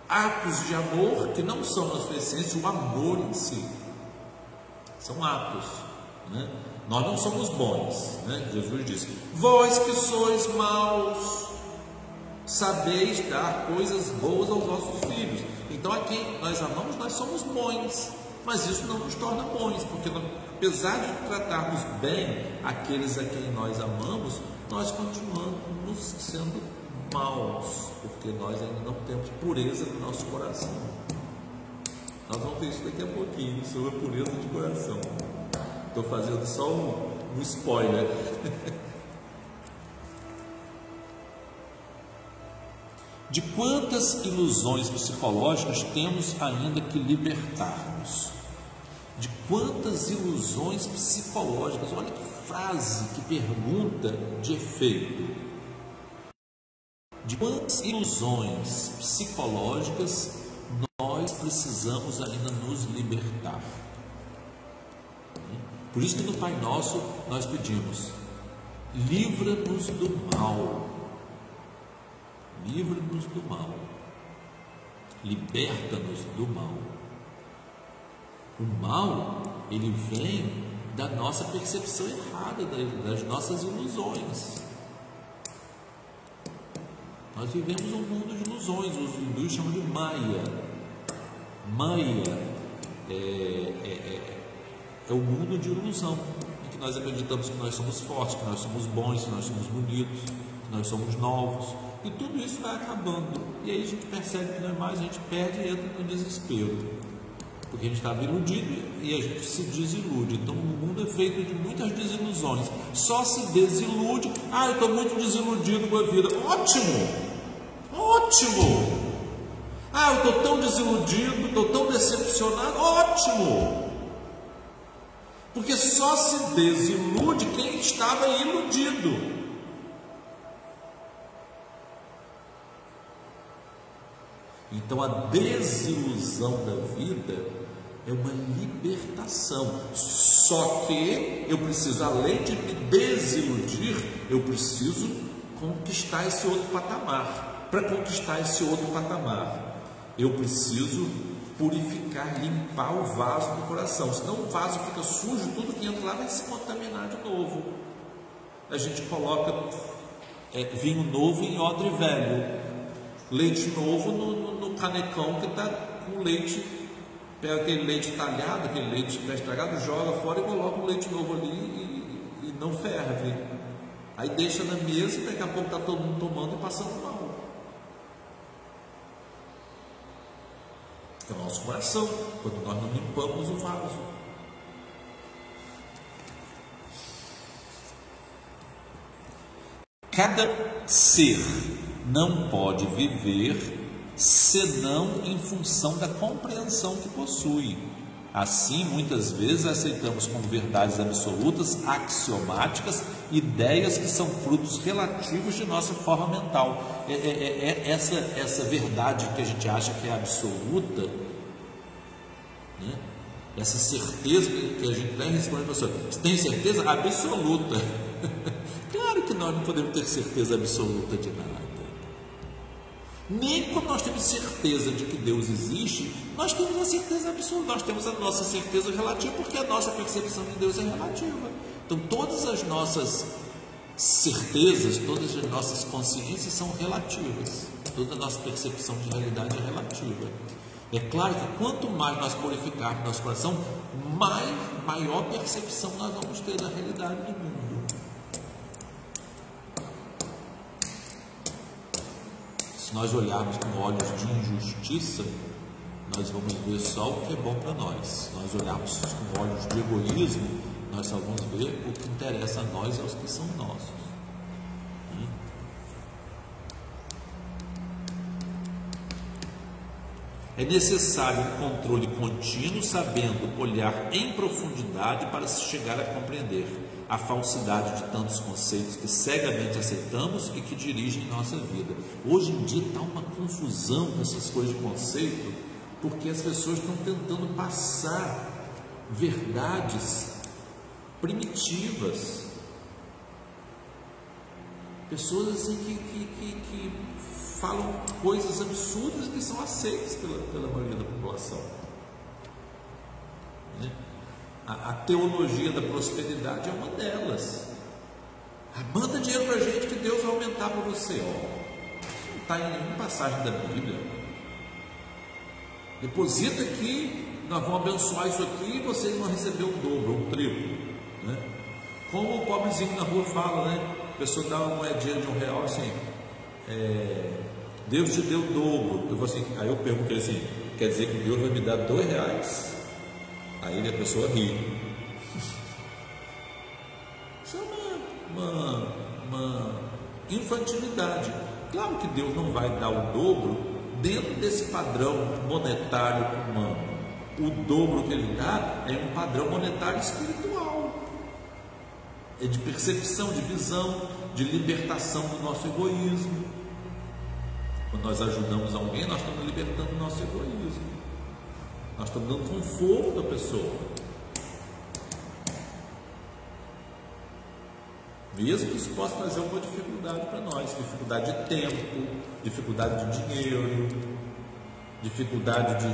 Atos de amor que não são, na sua essência, o amor em si. São atos, né? Nós não somos bons, né? Jesus disse: vós que sois maus, sabeis dar coisas boas aos vossos filhos. Então a quem nós amamos, nós somos bons, mas isso não nos torna bons, porque apesar de tratarmos bem aqueles a quem nós amamos, nós continuamos sendo maus, porque nós ainda não temos pureza no nosso coração. Nós vamos ver isso daqui a pouquinho, sobre a pureza de coração. Estou fazendo só um spoiler. De quantas ilusões psicológicas temos ainda que libertar-nos? De quantas ilusões psicológicas? Olha que frase, que pergunta de efeito. De quantas ilusões psicológicas nós precisamos ainda nos libertar? Por isso que no Pai Nosso nós pedimos: livra-nos do mal. Livra-nos do mal. Liberta-nos do mal. O mal, ele vem da nossa percepção errada, das nossas ilusões. Nós vivemos um mundo de ilusões, os hindus chamam de Maya. Maya é o mundo de ilusão, em que nós acreditamos que nós somos fortes, que nós somos bons, que nós somos bonitos, que nós somos novos, e tudo isso vai acabando, e aí a gente percebe que não é mais, a gente perde e entra no desespero. porque a gente estava iludido e a gente se desilude. Então o mundo é feito de muitas desilusões. Só se desilude. Eu estou muito desiludido com a vida. Ótimo! Ótimo! Eu estou tão desiludido, estou tão decepcionado. Ótimo! Porque só se desilude quem estava iludido. Então a desilusão da vida é uma libertação. Só que eu preciso, além de me desiludir, eu preciso conquistar esse outro patamar. Para conquistar esse outro patamar, eu preciso purificar, limpar o vaso do coração. Senão o vaso fica sujo, tudo que entra lá vai se contaminar de novo. A gente coloca vinho novo em odre velho, leite novo no canecão que está com leite. Pega aquele leite talhado, aquele leite que está estragado, joga fora e coloca um leite novo ali e não ferve. Aí deixa na mesa e daqui a pouco está todo mundo tomando e passando mal. É o nosso coração, quando nós não limpamos o vaso. Cada ser não pode viver senão em função da compreensão que possui. Assim, muitas vezes aceitamos como verdades absolutas, axiomáticas, ideias que são frutos relativos de nossa forma mental. Essa verdade que a gente acha que é absoluta, né? Essa certeza que a gente deve responder para a pessoa, você tem certeza absoluta? Claro que nós não podemos ter certeza absoluta de nada. Nem quando nós temos certeza de que Deus existe, nós temos a certeza absoluta, nós temos a nossa certeza relativa, porque a nossa percepção de Deus é relativa. Então todas as nossas certezas, todas as nossas consciências são relativas, toda a nossa percepção de realidade é relativa. É claro que quanto mais nós purificarmos nosso coração, maior percepção nós vamos ter da realidade do mundo. Se nós olharmos com olhos de injustiça, nós vamos ver só o que é bom para nós. Se nós olharmos com olhos de egoísmo, nós só vamos ver o que interessa a nós e aos que são nossos. É necessário um controle contínuo, sabendo olhar em profundidade para se chegar a compreender a falsidade de tantos conceitos que cegamente aceitamos e que dirigem nossa vida. Hoje em dia está uma confusão com essas coisas de conceito, porque as pessoas estão tentando passar verdades primitivas. Pessoas assim que falam coisas absurdas que são aceitas pela maioria da população. Né? A teologia da prosperidade é uma delas. Manda dinheiro para a gente que Deus vai aumentar para você. Isso não está em nenhuma passagem da Bíblia. Deposita aqui, nós vamos abençoar isso aqui e vocês vão receber o dobro, o triplo. Né? Como o pobrezinho na rua fala, né? A pessoa dá uma moedinha de R$1 assim, Deus te deu o dobro. Aí eu pergunto ele assim, quer dizer que Deus vai me dar R$2? Aí a pessoa ri. Isso é uma infantilidade. Claro que Deus não vai dar o dobro dentro desse padrão monetário humano. O dobro que Ele dá é um padrão monetário espiritual. É de percepção, de visão, de libertação do nosso egoísmo. Quando nós ajudamos alguém, nós estamos libertando o nosso egoísmo. Nós estamos dando conforto à pessoa. Mesmo que isso possa trazer uma dificuldade para nós. Dificuldade de tempo, dificuldade de dinheiro, dificuldade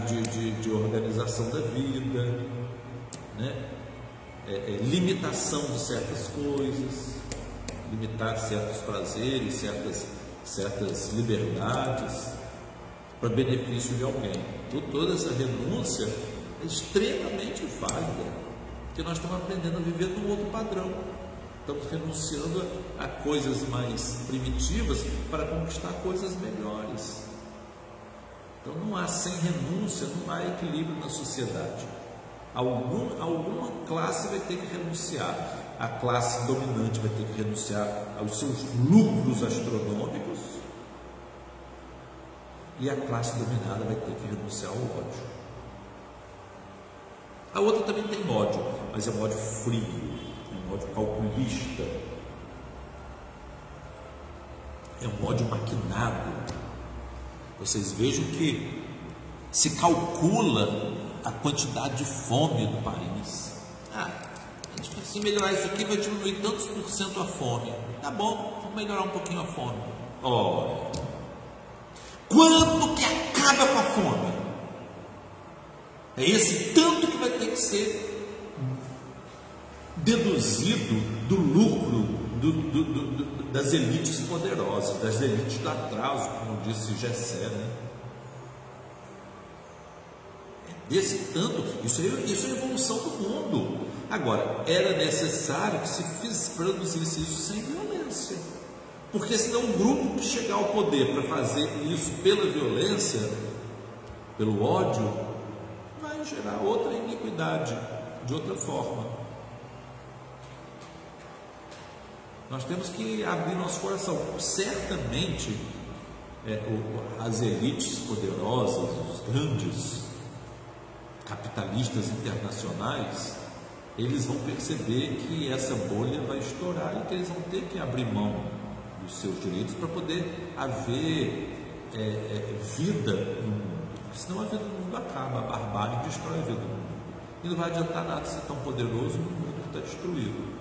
de organização da vida, né? Limitação de certas coisas, limitar certos prazeres, certas liberdades para benefício de alguém. Toda essa renúncia é extremamente válida, porque nós estamos aprendendo a viver num outro padrão. Estamos renunciando a coisas mais primitivas para conquistar coisas melhores. Então não há, sem renúncia, não há equilíbrio na sociedade. Alguma classe vai ter que renunciar. A classe dominante vai ter que renunciar aos seus lucros astronômicos, e a classe dominada vai ter que renunciar ao ódio. A outra também tem ódio, mas é um ódio frio, é um ódio calculista, é um ódio maquinado. Vocês vejam que se calcula a quantidade de fome do país. Se melhorar isso aqui vai diminuir tantos por cento a fome. Tá bom, vamos melhorar um pouquinho a fome. Olha, quanto que acaba com a fome? É esse tanto que vai ter que ser deduzido do lucro das elites poderosas, das elites do atraso, como disse Gessé, né? Desse tanto, isso é a evolução do mundo. Agora, era necessário que se produzisse isso sem violência, porque senão um grupo que chegar ao poder para fazer isso pela violência, pelo ódio, vai gerar outra iniquidade, de outra forma. Nós temos que abrir nosso coração. Certamente, as elites poderosas, os grandes capitalistas internacionais, eles vão perceber que essa bolha vai estourar e que eles vão ter que abrir mão dos seus direitos para poder haver vida no mundo. Senão a vida do mundo acaba, a barbárie destrói a vida do mundo. E não vai adiantar nada ser tão poderoso no mundo que está destruído.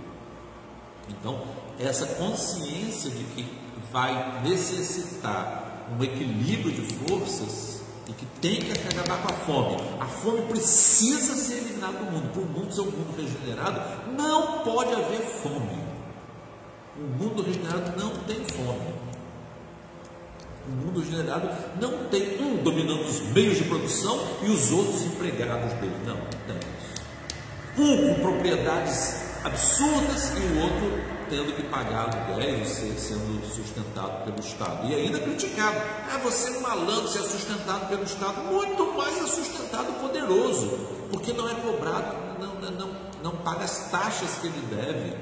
Então, essa consciência de que vai necessitar um equilíbrio de forças e que tem que acabar com a fome. A fome precisa ser eliminada do mundo. Para o mundo ser um mundo regenerado, não pode haver fome. O mundo regenerado não tem fome. O mundo regenerado não tem um dominando os meios de produção e os outros empregados dele. Não tem isso. Um com propriedades absurdas e o outro tendo que pagar aluguéis, sendo sustentado pelo Estado. E ainda criticado. Você é um malandro, você é sustentado pelo Estado. Muito mais é sustentado o poderoso, porque não é cobrado, não paga as taxas que ele deve,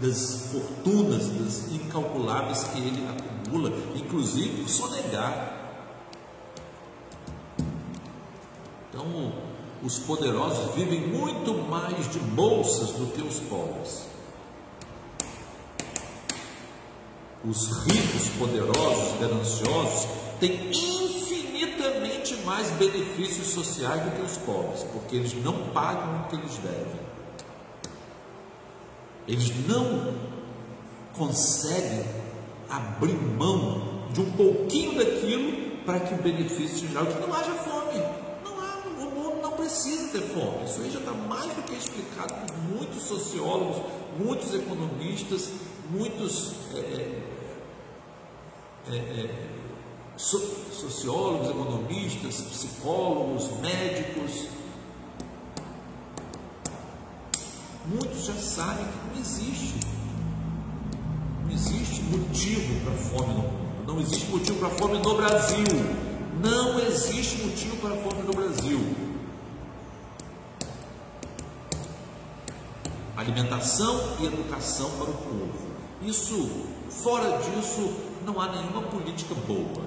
das fortunas, das incalculáveis que ele acumula, inclusive por sonegar. Então, os poderosos vivem muito mais de bolsas do que os pobres. Os ricos, poderosos, gananciosos têm infinitamente mais benefícios sociais do que os pobres, porque eles não pagam o que eles devem. Eles não conseguem abrir mão de um pouquinho daquilo para que o benefício seja geral, que não haja fome. Não há, o mundo não precisa ter fome. Isso aí já está mais do que explicado por muitos sociólogos, muitos economistas, muitos sociólogos, economistas, psicólogos, médicos. Muitos já sabem que não existe motivo para a fome no mundo, não existe motivo para a fome no Brasil, não existe motivo para a fome no Brasil. Alimentação e educação para o povo. Isso, fora disso, não há nenhuma política boa.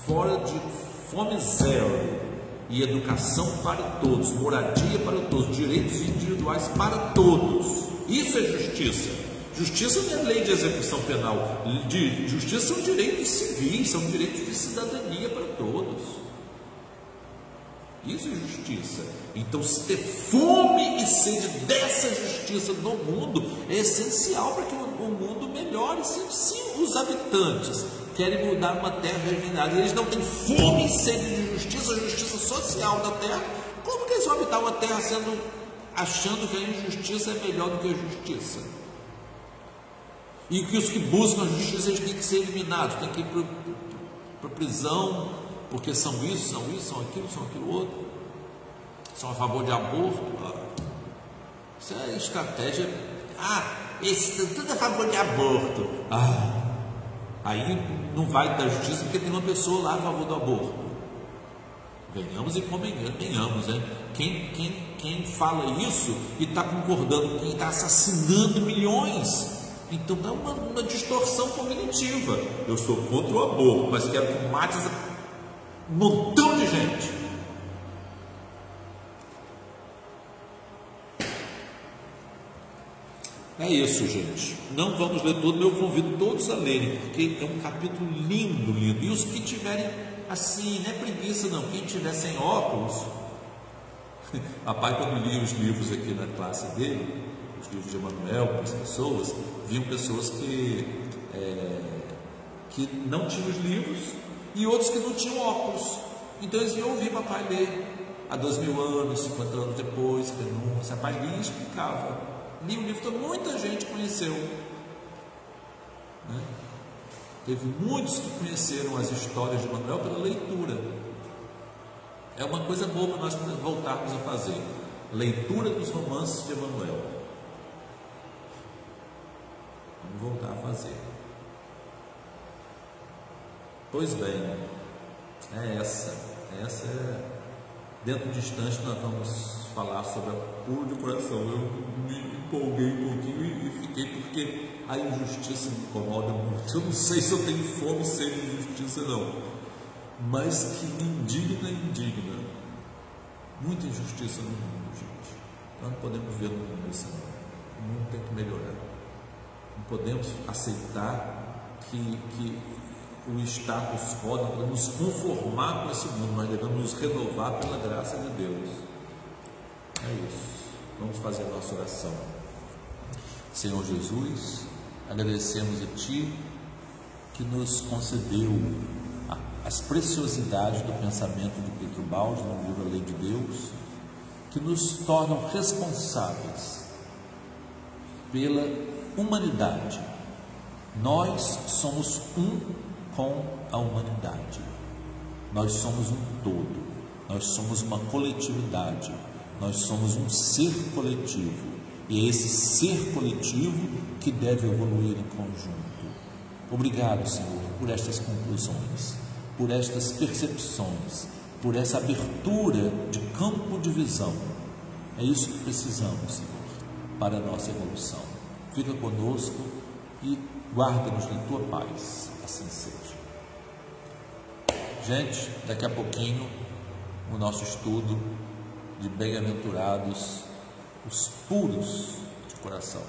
Fora de fome zero e educação para todos, moradia para todos, direitos individuais para todos. Isso é justiça. Justiça não é lei de execução penal. Justiça são direitos civis, são direitos de cidadania para todos. Isso é justiça. Então, se ter fome e sede dessa justiça no mundo é essencial para que o mundo melhore. Se os habitantes querem mudar uma terra regenerada e eles não têm fome e sede de justiça social da terra, como que eles vão habitar uma terra achando que a injustiça é melhor do que a justiça? E que os que buscam a justiça eles têm que ser eliminados, têm que ir para a prisão, porque são isso, são aquilo outro, são a favor de aborto. Isso é estratégia. Tudo a favor de aborto. Aí não vai da justiça porque tem uma pessoa lá a favor do aborto. Venhamos e convenhamos, né? Quem fala isso e está concordando com quem está assassinando milhões, então dá uma distorção cognitiva. Eu sou contra o aborto, mas quero que mate um montão de gente. É isso, gente. Não vamos ler todo, eu convido todos a lerem, porque é um capítulo lindo, lindo. E os que tiverem assim, não é preguiça não, quem tiver sem óculos, papai, quando lia os livros aqui na classe dele, os livros de Emmanuel para as pessoas, viam pessoas que não tinham os livros e outros que não tinham óculos. Então eles iam ouvir papai ler há 2000 anos, 50 anos depois, renúncia. Papai lia e explicava. Lia o livro, então muita gente conheceu, né? Teve muitos que conheceram as histórias de Emmanuel pela leitura. É uma coisa boa para nós voltarmos a fazer. Leitura dos romances de Emmanuel. Vamos voltar a fazer. Pois bem, dentro de instante nós vamos falar sobre a puro de coração. Eu me empolguei um pouquinho e fiquei, porque a injustiça me incomoda muito. Eu não sei se eu tenho fome sem injustiça não, mas que me indigna. Muita injustiça no mundo, gente. Nós não podemos ver no mundo isso não. O mundo tem que melhorar. Não podemos aceitar que o status quo, não podemos nos conformar com esse mundo, mas devemos nos renovar pela graça de Deus. É isso. Vamos fazer a nossa oração. Senhor Jesus, agradecemos a Ti que nos concedeu as preciosidades do pensamento de Pedro Baldi no livro A Lei de Deus, que nos tornam responsáveis pela humanidade. Nós somos um com a humanidade. Nós somos um todo. Nós somos uma coletividade. Nós somos um ser coletivo. E é esse ser coletivo que deve evoluir em conjunto. Obrigado, Senhor, por estas conclusões, por estas percepções, por essa abertura de campo de visão. É isso que precisamos, Senhor, para a nossa evolução. Fica conosco e guarda-nos na Tua paz. Assim seja. Gente, daqui a pouquinho o nosso estudo de bem-aventurados os puros de coração.